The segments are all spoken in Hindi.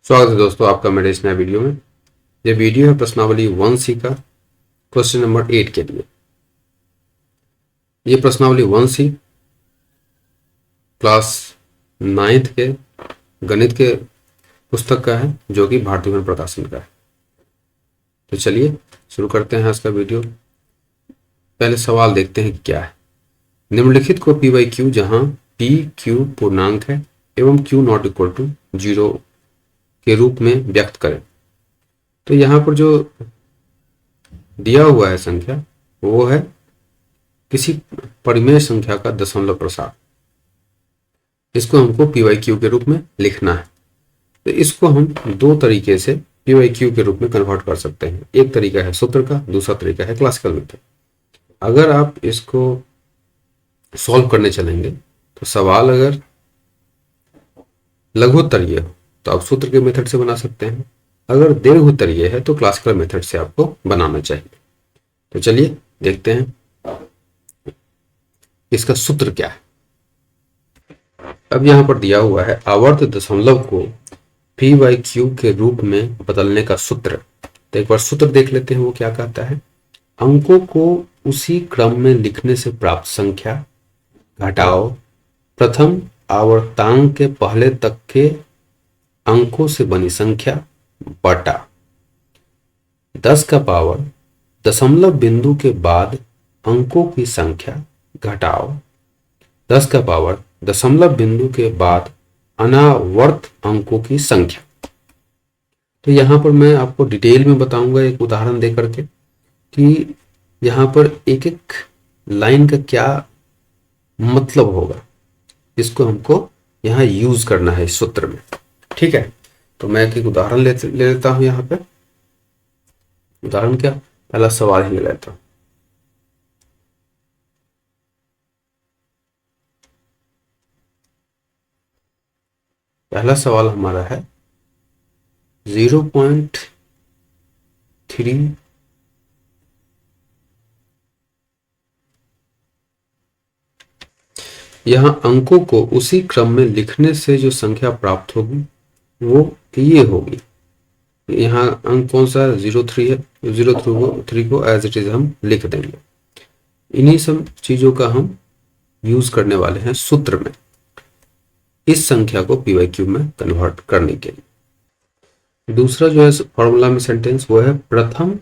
स्वागत है दोस्तों आपका मेरे इस नए वीडियो में। ये वीडियो है प्रश्नावली 1C का क्वेश्चन नंबर 8 के लिए। ये प्रश्नावली 1C क्लास 9th के गणित के पुस्तक का है, जो कि भारतीय विज्ञान प्रकाशन का है। तो चलिए शुरू करते हैं आज का वीडियो। पहले सवाल देखते हैं कि क्या है। निम्नलिखित को P बाई Q, जहाँ P Q पूर्णांक है एवं Q नॉट इक्वल टू 0 के रूप में व्यक्त करें। तो यहाँ पर जो दिया हुआ है संख्या, वो है किसी परिमेय संख्या का दशमलव प्रसार। इसको हमको P बाई Q के रूप में लिखना है। तो इसको हम दो तरीके से P बाई Q के रूप में कन्वर्ट कर सकते हैं। एक तरीका है सूत्र का, दूसरा तरीका है क्लासिकल मेथड। अगर आप इसको सॉल्व करने चलेंगे तो सवाल अगर लघुत्तरीय हो तो आप सूत्र के मेथड से बना सकते हैं, अगर दीर्घोत्तरीय है तो क्लासिकल मेथड से आपको बनाना चाहिए। तो चलिए देखते हैं इसका सूत्र क्या है। अब यहां पर दिया हुआ है आवर्त दशमलव को P बाई Q के रूप में बदलने का सूत्र। तो एक बार सूत्र देख लेते हैं, वो क्या कहता है। अंकों को उसी क्रम में लिखने से प्राप्त संख्या घटाओ प्रथम आवर्तांक के पहले तक के अंकों से बनी संख्या बटा 10 का पावर दशमलव बिंदु के बाद अंकों की संख्या घटाओ 10 का पावर दशमलव बिंदु के बाद अनावर्त अंकों की संख्या। तो यहां पर मैं आपको डिटेल में बताऊंगा एक उदाहरण देकर के कि यहां पर एक एक लाइन का क्या मतलब होगा। इसको हमको यहां यूज करना है इस सूत्र में, ठीक है। तो मैं एक उदाहरण ले लेता हूं। यहां पे उदाहरण क्या, पहला सवाल ही ले लेता हूं। पहला सवाल हमारा है 0.3 यहां अंकों को उसी क्रम में लिखने से जो संख्या प्राप्त होगी वो ये होगी। यहाँ अंक कौन सा 03 है, 03 को एज इट इज हम लिख देंगे। इन्हीं सब चीजों का हम यूज करने वाले हैं सूत्र में, इस संख्या को P बाई Q में कन्वर्ट करने के लिए। दूसरा जो है फॉर्मूला में सेंटेंस, वो है प्रथम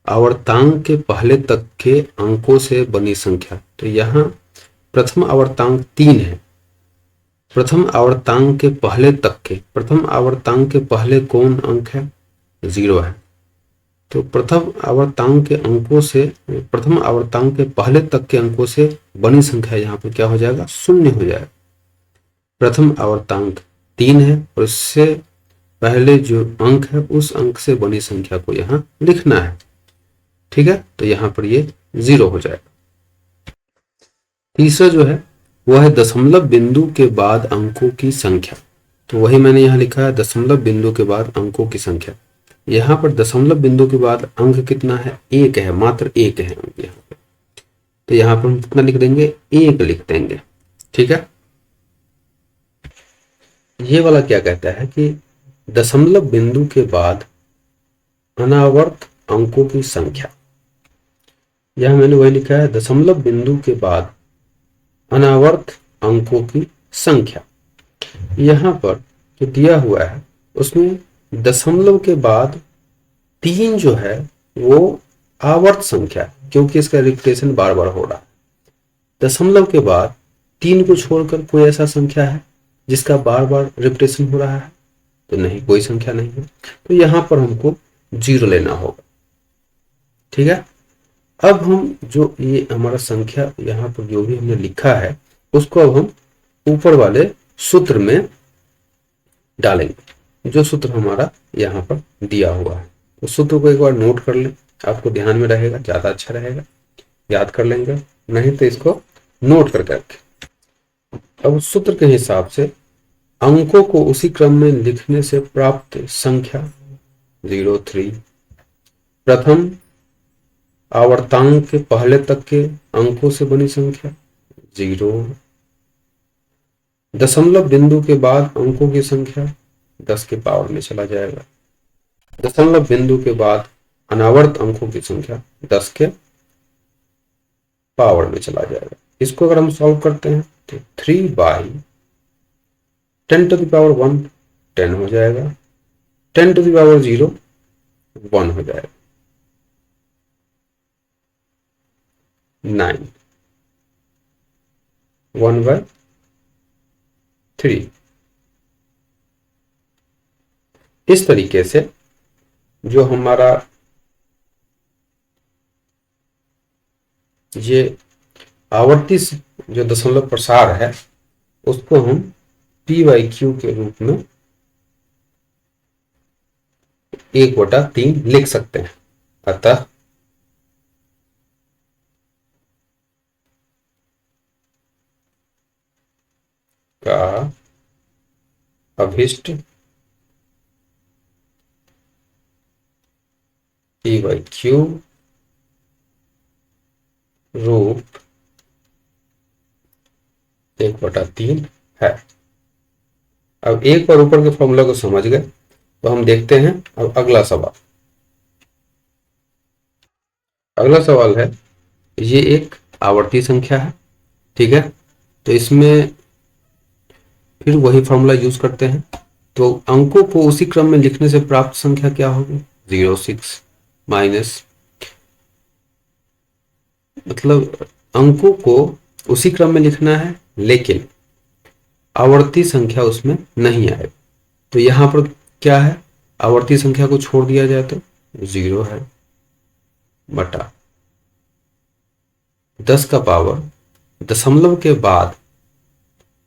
आवर्तांक के पहले तक के अंकों से बनी संख्या। तो यहाँ प्रथम आवर्तांक 3 है। प्रथम आवर्तांक के पहले तक के, प्रथम आवर्तांक के पहले कौन अंक है, 0 है। तो प्रथम आवर्तांक के अंकों से, प्रथम आवर्तांक के पहले तक के अंकों से बनी संख्या यहाँ पे क्या हो जाएगा, 0 हो जाएगा। प्रथम आवर्तांक 3 है और इससे पहले जो अंक है उस अंक से बनी संख्या को यहाँ लिखना है, ठीक है। तो यहाँ पर ये 0 हो जाएगा। तीसरा जो है वह है दशमलव बिंदु के बाद अंकों की संख्या। तो वही मैंने यहाँ लिखा है, दशमलव बिंदु के बाद अंकों की संख्या। यहाँ पर दशमलव बिंदु के बाद अंक कितना है, 1 है, मात्र 1 है अंक यहाँ पे। तो यहाँ पर हम कितना लिख देंगे, 1 लिख देंगे, ठीक है। ये वाला क्या कहता है कि दशमलव बिंदु के बाद अनावर्त अंकों की संख्या। यह मैंने वही लिखा है, दशमलव बिंदु के बाद अनावर्त अंकों की संख्या। यहां पर जो दिया हुआ है उसमें दशमलव के बाद 3 जो है वो आवर्त संख्या, क्योंकि इसका रिपीटेशन बार बार हो रहा है। दशमलव के बाद 3 को छोड़कर कोई ऐसा संख्या है जिसका बार बार रिपीटेशन हो रहा है, तो नहीं, कोई संख्या नहीं है। तो यहां पर हमको 0 लेना होगा, ठीक है। अब हम जो ये हमारा संख्या यहाँ पर जो भी हमने लिखा है उसको अब हम ऊपर वाले सूत्र में डालेंगे, जो सूत्र हमारा यहाँ पर दिया हुआ है। तो सूत्र को एक बार नोट कर लें, आपको ध्यान में रहेगा, ज्यादा अच्छा रहेगा, याद कर लेंगे, नहीं तो इसको नोट कर करके। अब सूत्र के हिसाब से अंकों को उसी क्रम में लिखने से प्राप्त संख्या 03, प्रथम आवर्तांक के पहले तक के अंकों से बनी संख्या 0, दशमलव बिंदु के बाद अंकों की संख्या 10 के पावर में चला जाएगा। दशमलव बिंदु के बाद अनावर्त अंकों की संख्या 10 के पावर में चला जाएगा। इसको अगर हम सॉल्व करते हैं तो 3/10⁻1 10 हो जाएगा, 10⁻0 1 हो जाएगा, 9 1/3। इस तरीके से जो हमारा ये आवर्ती जो दशमलव प्रसार है उसको हम p/q के रूप में 1/3 लिख सकते हैं। अतः का अभिष्ट p/q रूप 1/3 है। अब एक बार ऊपर के फॉर्मूला को समझ गए तो हम देखते हैं अब अगला सवाल। अगला सवाल है, ये एक आवर्ती संख्या है, ठीक है, तो इसमें फिर वही फॉर्मूला यूज करते हैं। तो अंकों को उसी क्रम में लिखने से प्राप्त संख्या क्या होगी? 06 माइनस, मतलब अंकों को उसी क्रम में लिखना है लेकिन आवर्ती संख्या उसमें नहीं आएगी। तो यहां पर क्या है, आवर्ती संख्या को छोड़ दिया जाए तो 0 है बटा 10 का पावर दशमलव के बाद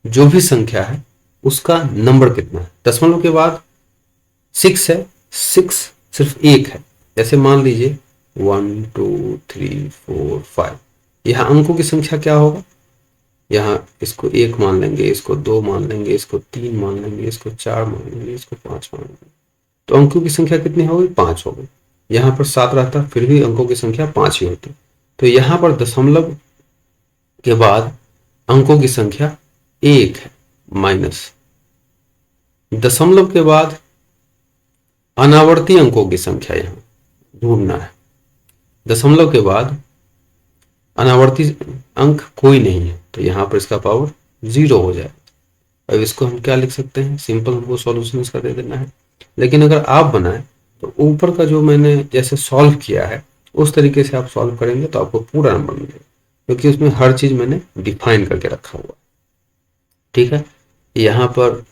जो भी संख्या है उसका नंबर कितना है। दशमलव के बाद 6 है, 6 सिर्फ एक है। जैसे मान लीजिए 1 2 3 4 5, यहां अंकों की संख्या क्या होगा, यहाँ इसको 1 मान लेंगे, इसको 2 मान लेंगे, इसको 3 मान लेंगे, इसको 4 मान लेंगे, इसको 5 मान लेंगे, तो अंकों की संख्या कितनी हो गई? 5 हो गई। यहाँ पर 7 रहता फिर भी अंकों की संख्या 5 ही होती। तो यहाँ पर दशमलव के बाद अंकों की संख्या 1 है, माइनस दशमलव के बाद अनावर्ती अंकों की संख्या यहाँ ढूंढना है। दशमलव के बाद अनावर्ती अंक कोई नहीं है तो यहाँ पर इसका पावर 0 हो जाए। अब इसको हम क्या लिख सकते हैं, सिंपल हमको सॉल्यूशन इसका दे देना है। लेकिन अगर आप बनाएं तो ऊपर का जो मैंने जैसे सॉल्व किया है उस तरीके से आप सॉल्व करेंगे तो आपको पूरा नंबर मिलेगा, क्योंकि उसमें हर चीज मैंने डिफाइन करके रखा हुआ। ठीक है, यहाँ पर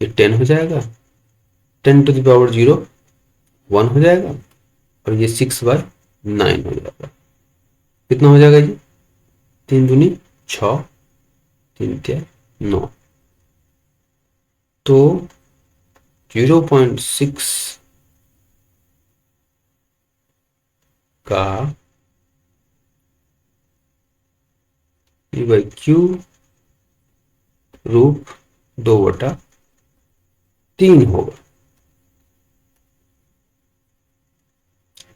ये 10 हो जाएगा, 10⁻0 1 हो जाएगा, और ये 6/9 हो जाएगा। कितना हो जाएगा जी? 3 दूनी 6, 3 तिया 9, तो 0.6 का p/q रूप 2/3 होगा।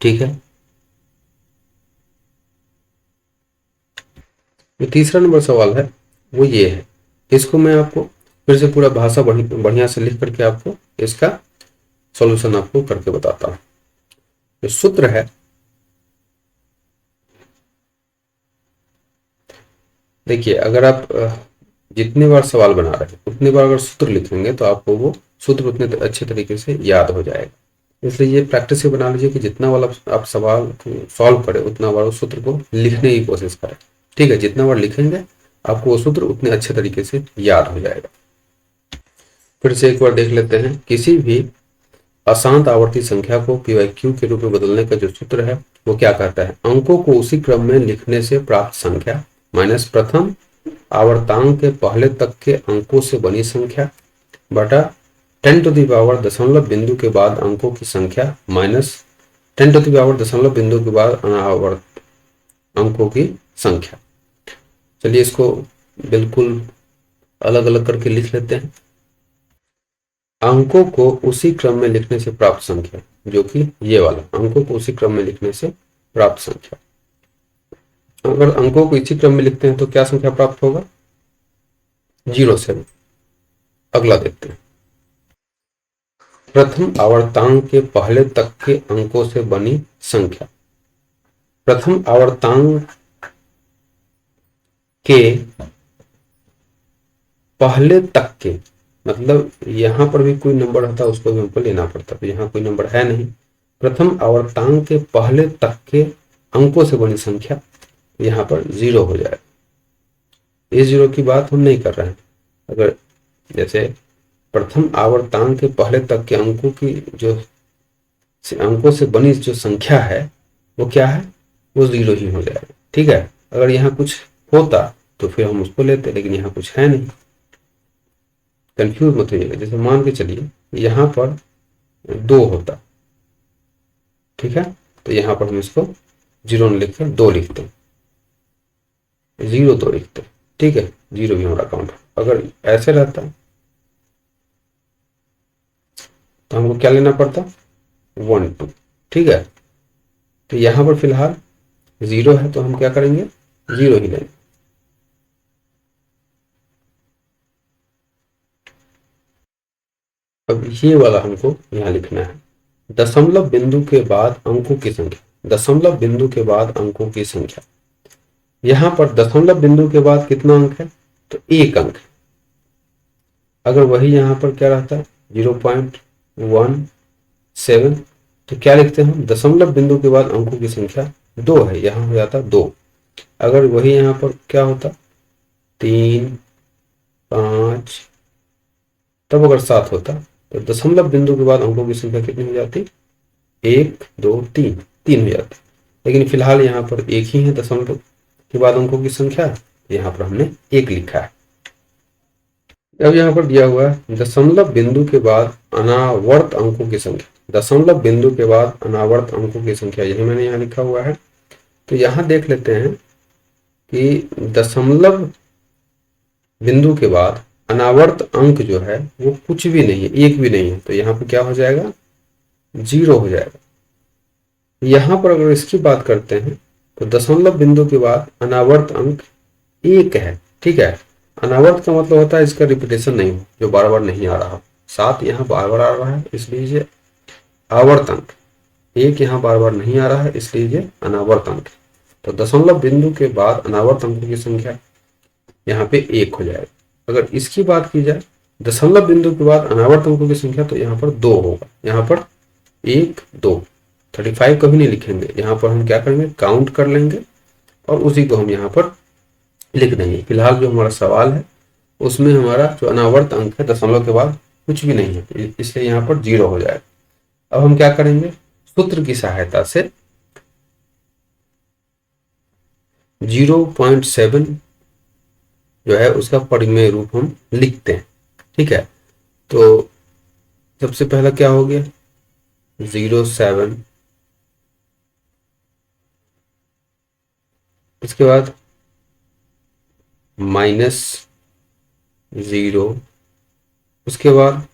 ठीक है, जो तीसरा नंबर सवाल है वो ये है। इसको मैं आपको फिर से पूरा भाषा बढ़िया से लिख करके आपको इसका सॉल्यूशन आपको करके बताता हूं। जो सूत्र है, देखिए अगर आप जितनी बार सवाल बना रहे हैं उतनी बार अगर सूत्र लिखेंगे तो आपको वो सूत्र उतने अच्छे तरीके से याद हो जाएगा। इसलिए ये प्रैक्टिस से बना लीजिए कि जितना बार आप सवाल सॉल्व करें उतना बार उस सूत्र को लिखने की कोशिश करें। ठीक है, जितना बार लिखेंगे आपको वो सूत्र उतने अच्छे तरीके से याद हो जाएगा। फिर से एक बार देख लेते हैं। किसी भी अशांत आवर्ती संख्या को p/q के रूप में बदलने का जो सूत्र है वो क्या कहता है? अंकों को उसी क्रम में लिखने से प्राप्त संख्या माइनस प्रथम आवर्तांक के पहले तक के अंकों से बनी संख्या बटा 10⁻, दशमलव बिंदु के बाद अंकों की संख्या माइनस 10⁻, दशमलव बिंदु के बाद अनावर्त अंकों की संख्या। चलिए इसको बिल्कुल अलग अलग करके लिख लेते हैं। अंकों को उसी क्रम में लिखने से प्राप्त संख्या, जो कि ये वाला अंकों को उसी क्रम में लिखने से प्राप्त संख्या। अगर अंकों को इसी क्रम में लिखते हैं तो क्या संख्या प्राप्त होगा? 0 से। अगला देखते हैं। प्रथम आवर्तांक के पहले तक के अंकों से बनी संख्या। प्रथम आवर्तांक के पहले तक के मतलब यहां पर भी कोई नंबर होता उसको भी हमको लेना पड़ता, तो यहाँ कोई नंबर है नहीं। प्रथम आवर्तांक के पहले तक के अंकों से बनी संख्या, यहाँ पर 0 हो जाए। ये 0 की बात हम नहीं कर रहे हैं। अगर जैसे प्रथम आवर्तांक के पहले तक के अंकों की जो अंकों से बनी जो संख्या है वो क्या है, वो 0 ही हो जाएगा। ठीक है, अगर यहाँ कुछ होता तो फिर हम उसको लेते, लेकिन यहाँ कुछ है नहीं। कंफ्यूज मत होइएगा। जैसे मान के चलिए यहाँ पर 2 होता, ठीक है, तो यहाँ पर हम इसको 0 न लिखकर 2 लिखते हैं, 0 2 लिखते हैं। ठीक है, 0 भी हमारा काउंट। अगर ऐसे रहता तो हमको क्या लेना पड़ता, 1 2। ठीक है, तो यहाँ पर फिलहाल 0 है तो हम क्या करेंगे, 0 ही लेंगे। अब ये वाला हमको यहाँ लिखना है, दशमलव बिंदु के बाद अंकों की संख्या। दशमलव बिंदु के बाद अंकों की संख्या, यहाँ पर दशमलव बिंदु के बाद कितना अंक है, तो 1 अंक है। अगर वही यहाँ पर क्या रहता है 0.17, तो क्या लिखते हैं हम, दशमलव बिंदु के बाद अंकों की संख्या 2 है, यहाँ हो जाता 2। अगर वही यहाँ पर क्या होता 3 5, तब अगर 7 होता तो दशमलव बिंदु के बाद अंकों की संख्या कितनी हो जाती, 1 2 3, 3 हो जाती। लेकिन फिलहाल यहाँ पर एक ही है दशमलव के बाद अंकों की संख्या, यहाँ पर हमने 1 लिखा है। अब यहाँ पर दिया हुआ है दशमलव बिंदु के बाद अनावर्त अंकों की संख्या। दशमलव बिंदु के बाद अनावर्त अंकों की संख्या, यही मैंने यहाँ लिखा हुआ है। तो यहाँ देख लेते हैं कि दशमलव बिंदु के बाद अनावर्त अंक जो है वो कुछ भी नहीं है, 1 भी नहीं है, तो यहाँ पर क्या हो जाएगा, 0 हो जाएगा। यहाँ पर अगर इसकी बात करते हैं तो दशमलव बिंदु के बाद अनावर्त अंक 1 है। ठीक है, अनावर्त का मतलब होता है इसका रिपीटेशन नहीं हो, जो बार बार नहीं आ रहा। 7 यहाँ बार बार आ रहा है इसलिए ये आवर्त अंक, 1 यहाँ बार बार नहीं आ रहा है इसलिए ये अनावर्त अंक। तो दशमलव बिंदु के बाद अनावर्त अंकों की संख्या यहाँ पे 1 हो जाएगा। अगर इसकी बात की जाए दशमलव बिंदु के बाद अनावर्त अंकों की संख्या, तो यहाँ पर 2 होगा। यहाँ पर 1 2, 35 कभी नहीं लिखेंगे, यहाँ पर हम क्या करेंगे, काउंट कर लेंगे और उसी को हम यहाँ पर लिख देंगे। फिलहाल जो हमारा सवाल है उसमें हमारा जो अनावर्त अंक है दशमलव के बाद कुछ भी नहीं है, इसलिए यहाँ पर 0 हो जाएगा। अब हम क्या करेंगे, सूत्र की सहायता से 0.7 जो है उसका परिमेय रूप हम लिखते हैं। ठीक है, तो सबसे पहला क्या हो गया, 0.7, इसके बाद -0, उसके बाद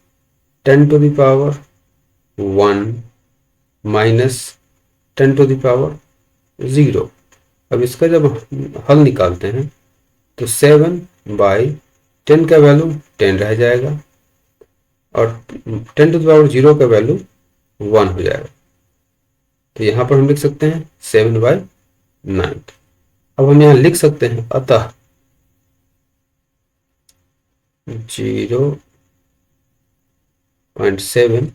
10⁻1 -10⁻0। अब इसका जब हल निकालते हैं तो 7/10 का वैल्यू 10 रह जाएगा और 10⁻0 का वैल्यू 1 हो जाएगा। तो यहाँ पर हम लिख सकते हैं 7/9। अब हम यहाँ लिख सकते हैं अतः 0.7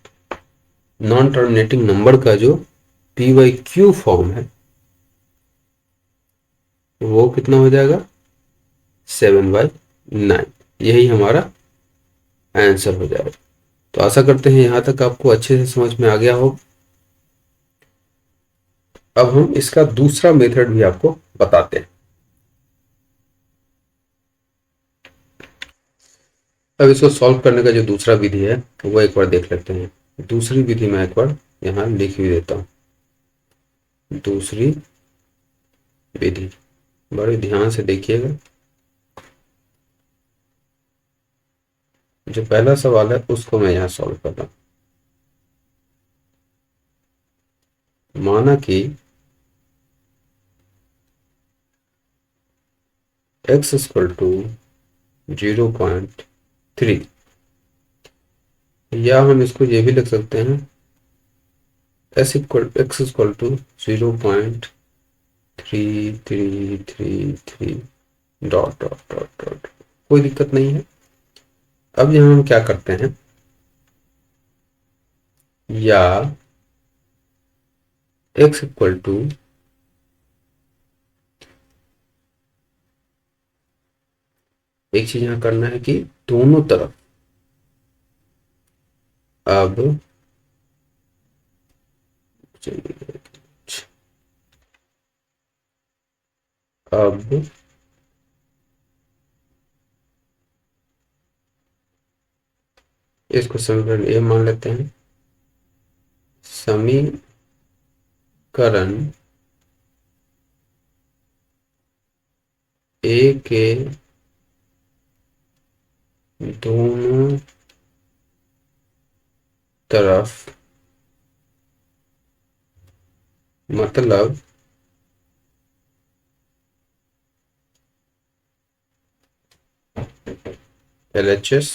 नॉन टर्मिनेटिंग नंबर का जो p/q फॉर्म है वो कितना हो जाएगा, 7/9। यही हमारा आंसर हो जाएगा। तो आशा करते हैं यहाँ तक आपको अच्छे से समझ में आ गया हो। अब हम इसका दूसरा मेथड भी आपको बताते हैं। अब इसको सॉल्व करने का जो दूसरा विधि है वो एक बार देख लेते हैं। दूसरी विधि मैं एक बार यहाँ लिख भी देता हूँ। दूसरी विधि बड़े ध्यान से देखिएगा। जो पहला सवाल है उसको मैं यहाँ सॉल्व करता हूँ। माना कि x = 0.3, या हम इसको ये भी लिख सकते हैं x=0.3333 dot dot dot dot, कोई दिक्कत नहीं है। अब यहाँ हम क्या करते हैं, या x=, एक चीज यहाँ करना है कि दोनों तरफ अब अब इसको समीकरण ए मान लेते हैं। समीकरण ए के दोनों तरफ मतलब LHS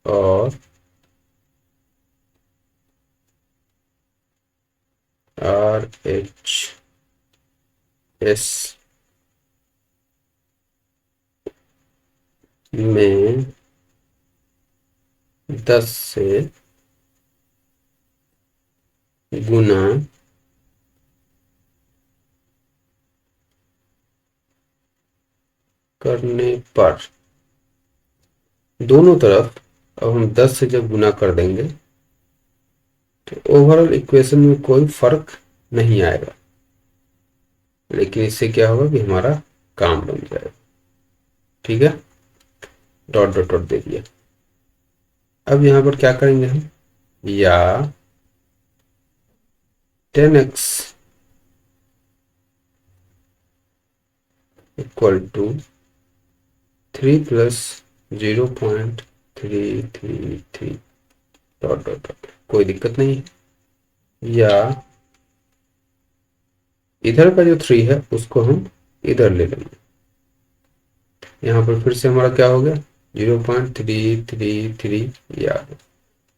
और RHS में 10 से गुना करने पर, दोनों तरफ अब हम 10 से जब गुना कर देंगे तो ओवरऑल इक्वेशन में कोई फर्क नहीं आएगा, लेकिन इससे क्या होगा कि हमारा काम बन जाएगा। ठीक है, डॉट डॉट डॉट दे दिया। अब यहाँ पर क्या करेंगे हम, या 10x = 3 + 0.333 डॉट डॉट डॉट, कोई दिक्कत नहीं है। या इधर का जो 3 है उसको हम इधर ले लेंगे। यहाँ पर फिर से हमारा क्या हो गया, 0.333, या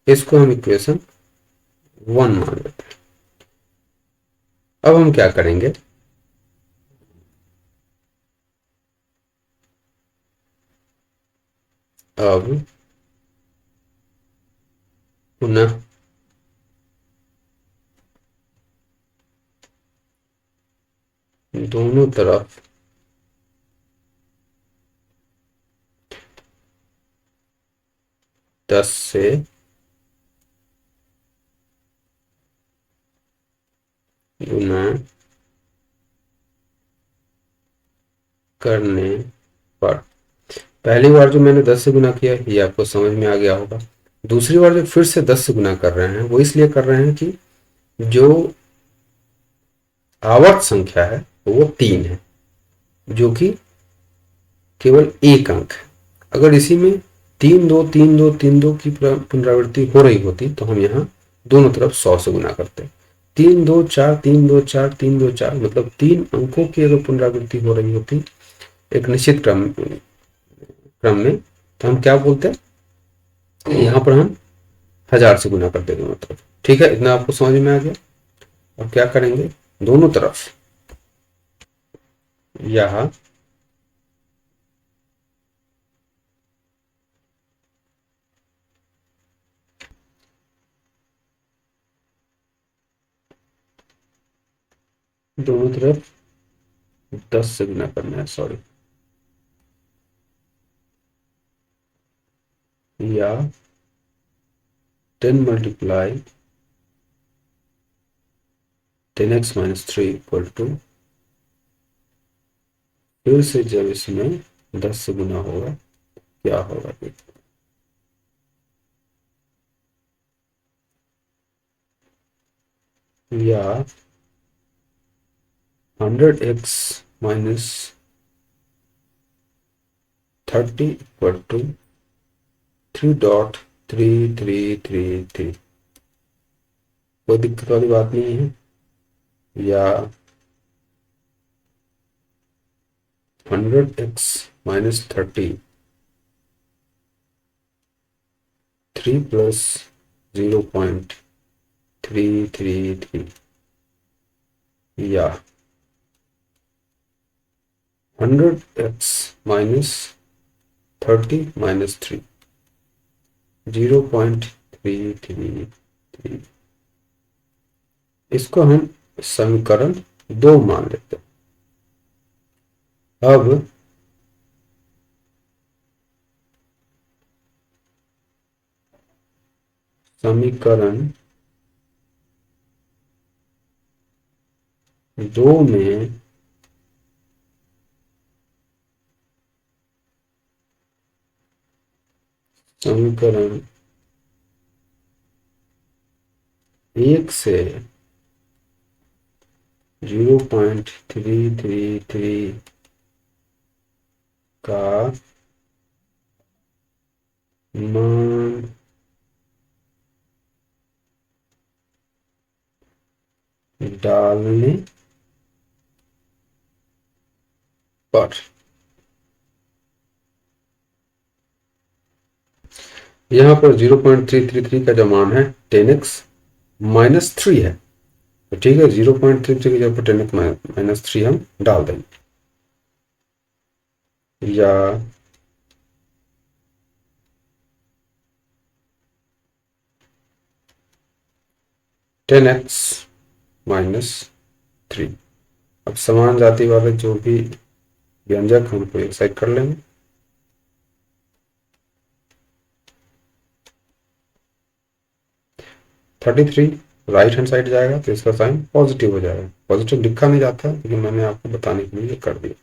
इसको हम इक्वेशन 1 मान लेते हैं। अब हम क्या करेंगे, अब पुनः दोनों तरफ दस से गुना करने पर, पहली बार जो मैंने 10 से गुना किया ये आपको समझ में आ गया होगा। दूसरी बार जो फिर से 10 से गुना कर रहे हैं वो इसलिए कर रहे हैं कि जो आवर्त संख्या है वो 3 है, जो कि केवल एक अंक है। अगर इसी में 3 2 3 2 3 2 की पुनरावृत्ति हो रही होती तो हम यहाँ दोनों तरफ 100 से गुना करते। 3 2 4 3 2 4 3 2 4, मतलब 3 अंकों की अगर पुनरावृत्ति हो रही होती एक निश्चित क्रम में, तो हम क्या बोलते हैं, यहाँ पर हम 1000 से गुना करते दोनों तरफ। ठीक है, इतना आपको समझ में आ गया। अब क्या करेंगे, दोनों तरफ यहाँ दोनों तरफ 10 से गुना करना है, सॉरी, या 10 × 10x - 3 = फिर से जब इसमें 10 से गुना होगा क्या होगा, या 100x - 30 = 3.3333, कोई दिक्कत वाली बात नहीं है। या 100x - 30 3 प्लस 0.333 या 100x माइनस 30 माइनस 3 0.333। इसको हम समीकरण 2 मान लेते हैं। अब समीकरण 2 में समीकरण 1 से 0.333 का मान डालने पर यहाँ पर 0.333 का जो मान है 10x माइनस 3 है, तो ठीक है 0.33 की जगह पर 10x माइनस 3 हम डाल देंगे, या 10x माइनस 3। अब समान जाति वाले जो भी व्यंजक हमको एक साइड कर लेंगे। Thirty three right hand side जाएगा तो इसका साइन पॉजिटिव हो जाएगा। पॉजिटिव लिखा नहीं जाता लेकिन मैंने आपको बताने के लिए कर दिया।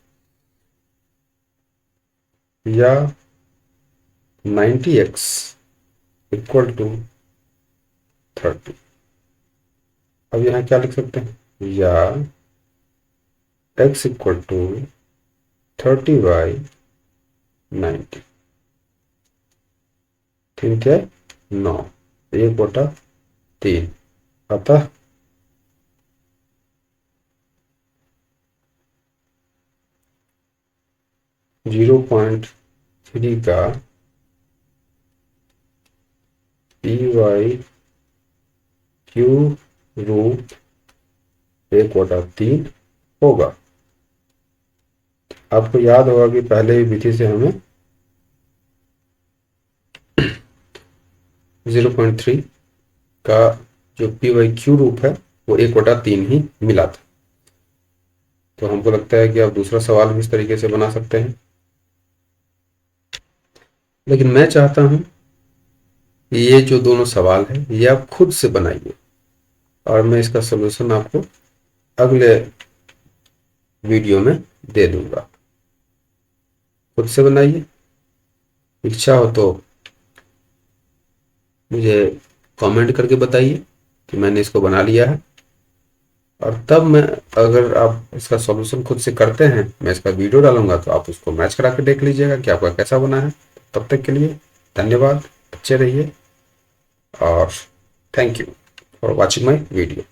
या 90x इक्वल टू 30। अब यहाँ क्या लिख सकते हैं, या x इक्वल टू 30/90। ठीक है 9 1/3, अतः जीरो पॉइंट 3 का py/q रूट 1/3 होगा। आपको याद होगा कि पहले ही विधि से हमें 0.3 का जो py/q रूप है वो 1/3 ही मिला था। तो हमको लगता है कि आप दूसरा सवाल भी इस तरीके से बना सकते हैं, लेकिन मैं चाहता हूं ये जो दोनों सवाल है ये आप खुद से बनाइए और मैं इसका सलूशन आपको अगले वीडियो में दे दूंगा। खुद से बनाइए, इच्छा हो तो मुझे कमेंट करके बताइए कि मैंने इसको बना लिया है, और तब मैं अगर आप इसका सॉल्यूशन खुद से करते हैं मैं इसका वीडियो डालूंगा तो आप उसको मैच करा के देख लीजिएगा कि आपका कैसा बना है। तब तक के लिए धन्यवाद, अच्छे रहिए और thank you for watching my video.